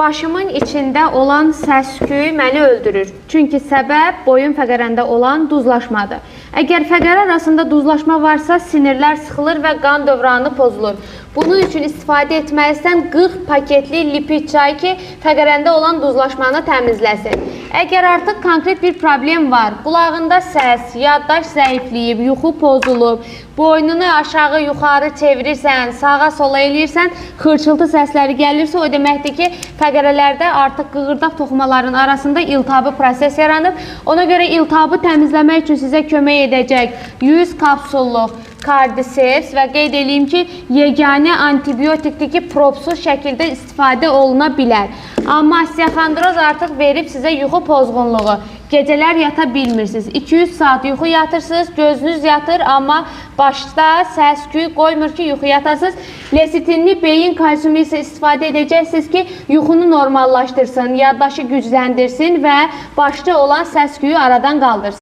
Başımın içində olan səs-küy məni öldürür. Çünki səbəb boyun fəqərəndə olan duzlaşmadır. Əgər fəqərə arasında duzlaşma varsa, sinirlər sıxılır və qan dövranı pozulur. Bunun üçün istifadə etməlisən 40 paketli lipid çay ki, fəqərəndə olan duzlaşmanı təmizləsin. Əgər artıq konkret bir problem var, qulağında səs, yaddaş zəifləyib, yuxu pozulub, boynunu aşağı yuxarı çevirirsən, sağa sola eləyirsən, xırçıltı səsləri gəlirsə, o deməkdir ki, fəqərələrdə artıq qığırdaq toxumaların arasında iltihabı proses yaranıb. Ona görə iltihabı təmizləmək üçün sizə kömək edəcək 100 kapsulluq Cardiceps və qeyd edeyim ki, yeganə antibiotikdir ki, propsuz şəkildə istifadə oluna bilər. Amma osteoxondroz artıq verib sizə yuxu pozğunluğu. Gecələr yata bilmirsiniz. 200 saat yuxu yatırsınız, gözünüz yatır, amma başda səs-küy qoymur ki, yuxu yatasınız. Lesitinli beyin kalsiyumu isə istifadə edəcəksiniz ki, yuxunu normallaşdırsın, yaddaşı gücləndirsin və başda olan səs-küyü aradan qaldırsın.